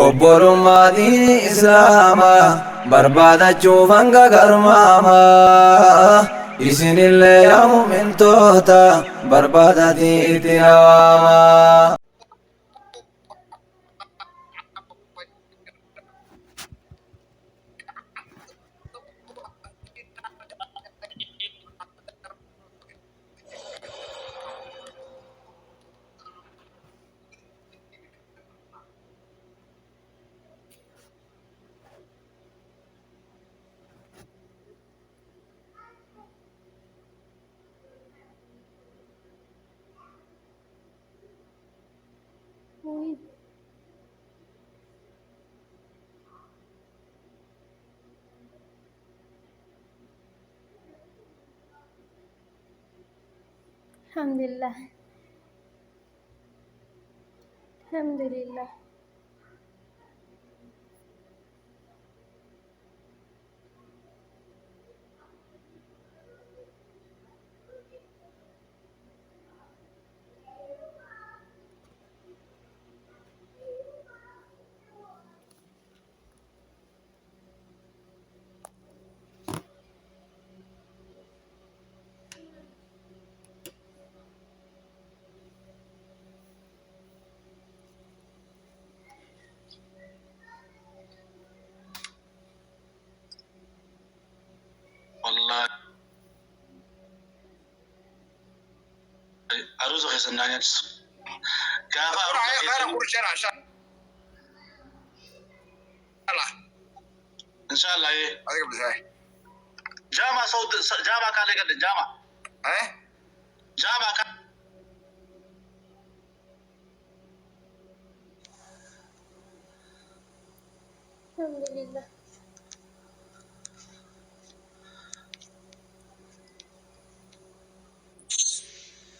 Obbolummaadii Islaamaa barbaadachuuf hanga garmaamaa isinillee yaa mu'mintoota barbaadatii itti hawaamaa. الحمد لله. الحمد لله. والله أروز خسرنا نفس كافة إن شاء الله إيه جامع صوت جامع كان لقد جامع جامع كان الحمد لله.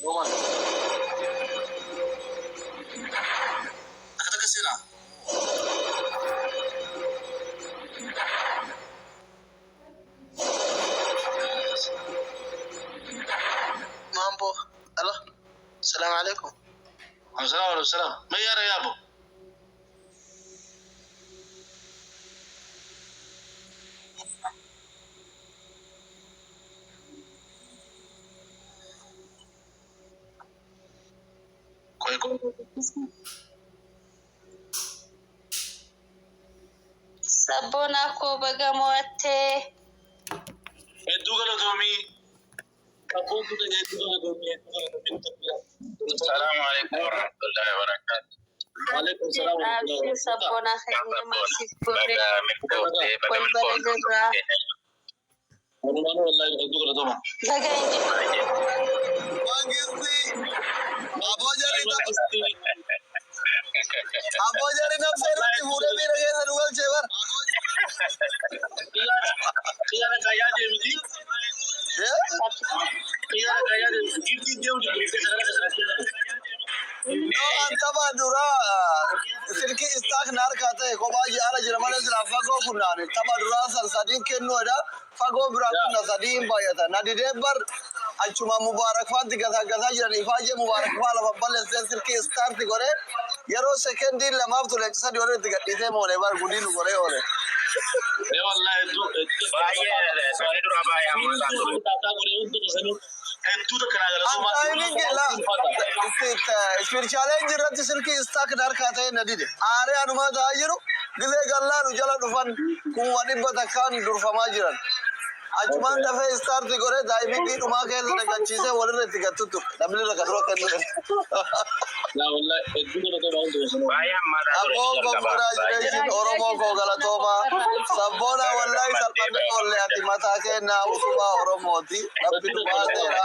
رومان أكيد كسينا مامبو ألو السلام عليكم. السلام عليكم السلام ما يا ريابو Sabboona koo baga mo'atte. hedduu galatoomii السلام عليكم ورحمة الله وبركاته. وعليكم السلام ورحمة الله Abshir وبركاته. sabboona keenya maasiif godhe بقى من balbala jirraa والله والله hedduu galatooma. laga inji. Aboo jari nafsa irratti fuudhee miira keessa nu galchee bara. Xiyyaara kayyaa deemti. Xiyyaara kayyaa deemti. Giiftii deemti. No, antaba dura silki istak nar kata ko baji ala jira mala sila fago kunan taba dura san sadin kenno da fago bra kunna sadin bayata na didebar achuma mubarak fati gaza gaza jira ifaje mubarak fala balle silki start gore yaro sekendi la maftu le sadi ore tiga dite mo le bar gudinu gore ore e wallahi baye sadi dura baye amma ta gore untu sanu hedduu kana gala soma spiritualeen jirratti silki istak dar kata nadide are anuma da jiru gile gallan jala dufan kun wadi batakan durfama jiran achuman da fe start gore daimi ki duma ke da gachise wala tiga tutu damle la kadro kan la wallahi hedduu kana da untu sanu baye amma da abo congratulations oromo ko gala toma sabona wallahi salmande olle ati mata ke na usuba oromoti rabbi dubatera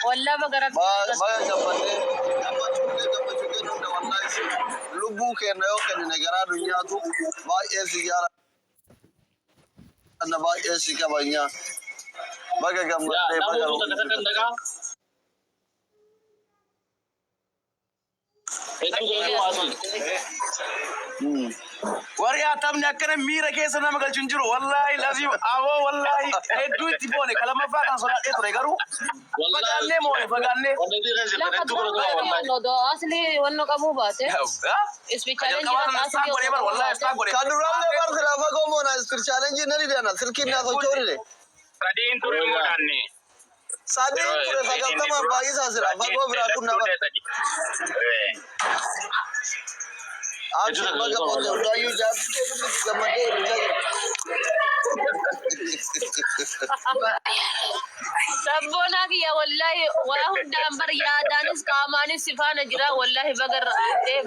Wallah bagara Baga gabbate lubu kenna yo kan negara dunya tu baay'ee sigara anna baay'ee sikabanya baga gabbate baga وريا تمني أكنا ميرا كيس أنا مقال جنجرو والله لازم أو والله هدو تبوني كلام فاكان صلاة إتريجرو فقالني موني فقالني لا قد أصلي وإنه كمو باته إسبيشالين جيران أصلي والله استقبل Kaduran lebar khilafa ko mona challenge nari dana sirkin na so chori ne. Sadin turu mudanne. Sadi kure sagal tama bagi sa sira fa go bra kunna ba. Aaj baga bote uda yu jab ke tu gamate rijai. ربنا يا والله واهم دامبر يا دانس كاماني سفانا جرا والله بقر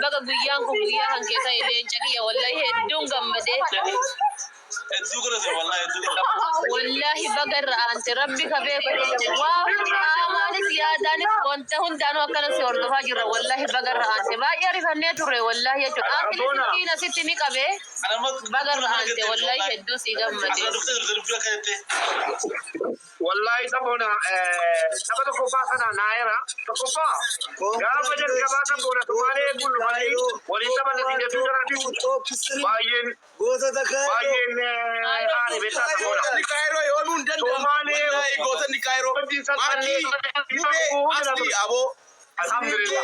بقى قيان كيتا يلين يا والله هدون غمده والله بقر انت ربي كبيك واهم كاماني يا دانس وانت هون دانو كان سيور دفا جرا والله بقر انت ما يعرف النتر والله يا اخي سكينه ستني كبه بقر انت والله هدو سي غمده والله سبونا سبتو كوبا سنا نايرا كوبا يا بجن كبا سبونا تمارے گل والی ولی سبن دین تجرا باين Gosa da kai. باين آنی بیٹا سبونا Cairo يومون دن Somali gosa ni Cairo Maki asli abo alhamdulillah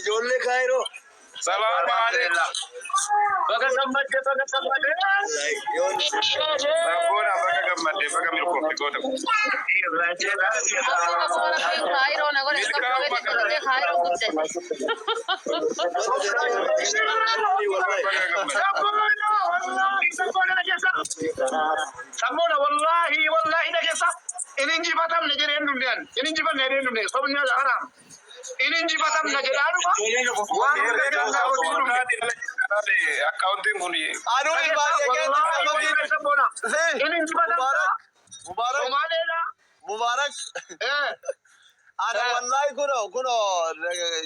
Jolle Cairo. سلام عليكم بقى سمت سبونا بقى كمل بقى ملكو في قوتك خير وانا اقول لك خير سمونا والله نجسا إنجي باتم نجرين دنيان إنجي بات نجرين دنيان سبنا حرام إنجي باتم نجرين accounting huni Anu ibadi again سبونا إنجي باتم Mubarak. Somalia Mubarak. Ana wallahi kuno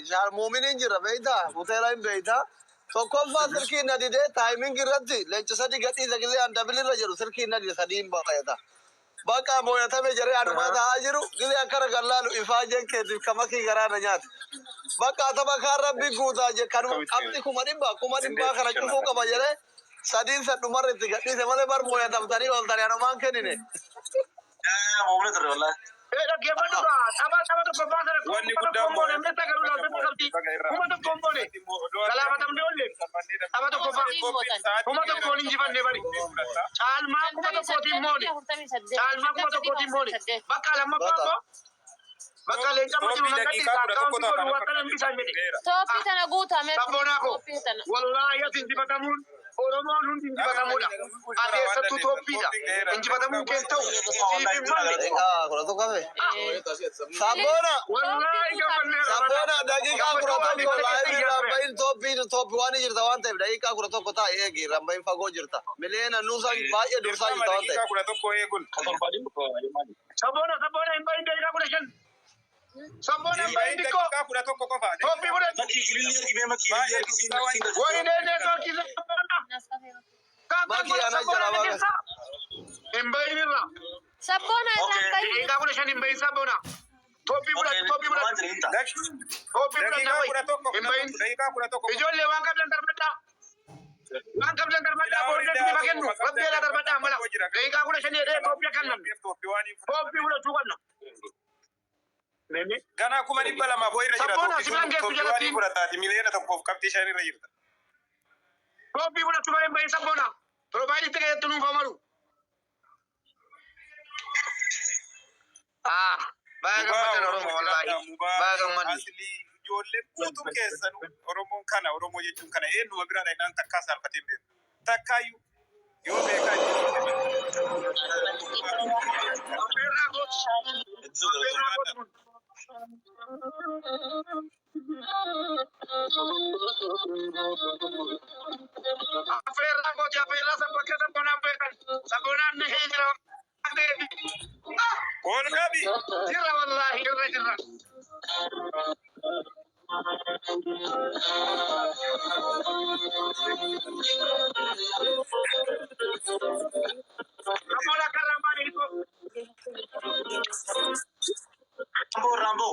shar mu'minin jira beida mutera in beida so kofa sirki na dide timing irratti lench sadi gadi zagize anda bilir rajiru sirki na dide sadi ba bayata baka moyata me jare adu mata hajiru gile akara gallalu ifaje ke kamaki garana nyat baka tabaka rabbi guda je kanu abdi kuma dimba khara chufu ka bajare sadin sa dumar gadi se male bar moyata tari ol tari anu man kenine Era que bueno, estaba tu papá de Wani gudam como le meta que lo hace por ti. ¿Cómo te compone? Kala matam de olle. Estaba tu papá. ¿Cómo te compone jiban de bari? Alma como te poti moni. Alma como te poti moni. Bakala ma papa. Bakala ita mo tuna kati ka account ko watan ang bisan mede. توبي تنا قوتا مت Sabona ko. توبي تنا Wallahi ya tinji batamun. Oromo nun tinji batamuda. Ate sa tu topida. Tinji batamun kento. Tibi mali. kura to kafe sabona Wallahi ka panne. sabona dakika kura to ko live rambain top wani jirta wante dakika kura to ko ta egi rambain fago jirta milena nusa baaye dursa jirta wante Sabona imbai dai ka kuna shan. Sabona imbai diko. Topi bude. Woi ne to ki sabona. Maki ana jara baga. Imbai nira. سبونا Okay. Ka kuna shan imbai sabona. Topi bude. Topi bude imbai. Ijolle waan kablan darbata. Waan kablan darbata boorde ni bagennu. Rabbi la darbata mala. Dai ka kuna shan ne topi kannan. Topi bude tukanna. Nene. Gana kuma ni bala ma boy rajira Sabona sibilan geessu jalatti. ni kura taati milena tokko kapti shani rajirta Topi bude tumare imbai sabona. Provide te ke tunu famaru. Baga matan Oromo wallahi. Baga man. asli jolle tutum kesan Oromo kana Oromo jechun kana enu abira da nan takka sal fatimbe takkayu yo be ka Kol gabi Jirra wallahi jirra. Kamola karambani itu. Rambo.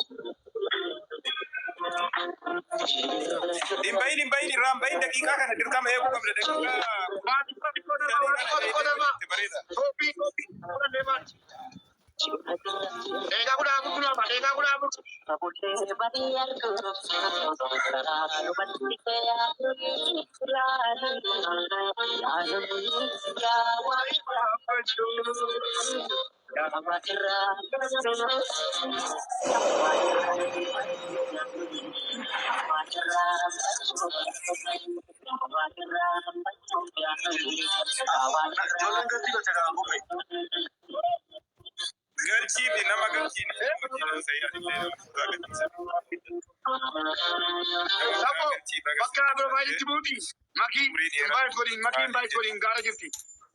Garchi di nama garchi ni saya ada bakka barbaaditti buuti makii baay'ee godhin gaara jirti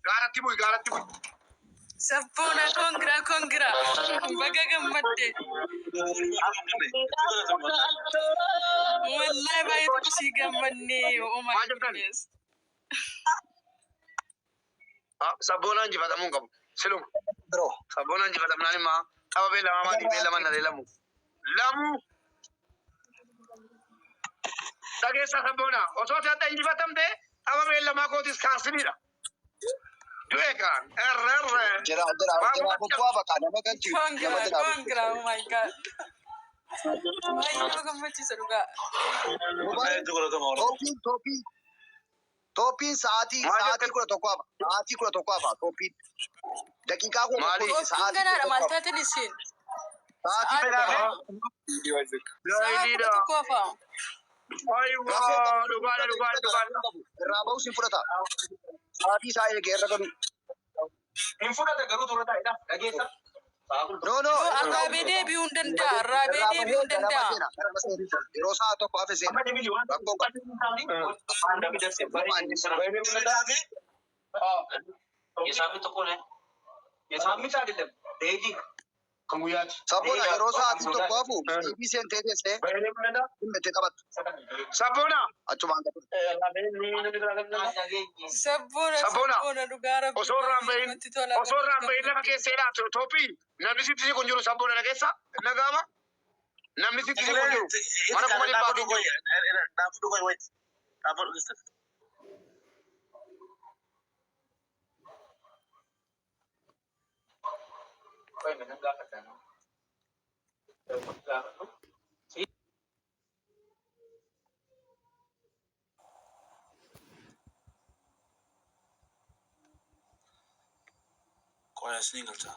gaaratti bu'i Sabboona kongira baga gammadde. Wallahi baay'eetu si gammanne. Oh my goodness. sabboonaan injifatamuu hin qabu silum sabboonaan injifatamnaan immaa qaba beellama maatii beellama nalee lamu dhageessa sabboonaa osoo ati adda injifatamte qaba beellamaa kootis kaasinidha. Duekan, Jira bukwaa bakka nama galchi. Kongira, oh my god. Baay'ee gammachiisa dhugaa. Toppiin sa'aatii 11 hafa. Sa'aatii 11 hafa toppiin. Daqiiqaa kun Toppiin ganaadha maal taateen isin? sa'aatii Sa'aatii tokko hafa. irraa ba'us hin fudhata. Sa'aatii isaa eegee irra gadu. No. Arraabee deebi'uu hin danda'a. Arraabee deebi'uu hin danda'a. Yeroo sa'a tokko hafe seena. Rakkoon qabu. Sabboona yeroo sa'aatii tokko hafu ibii seentee teessee dhimmettee taphattu. Sabboona Achumaan gadu. Sabboona dhugaa rabbi. osoo irraan bahin lafa keesseedha Toophii namni sitti si kun jiru sabboona na keessa nagaama namni sitti si kun jiru mana kuma dhibbaa kun jiru. Kau yang sini kerja.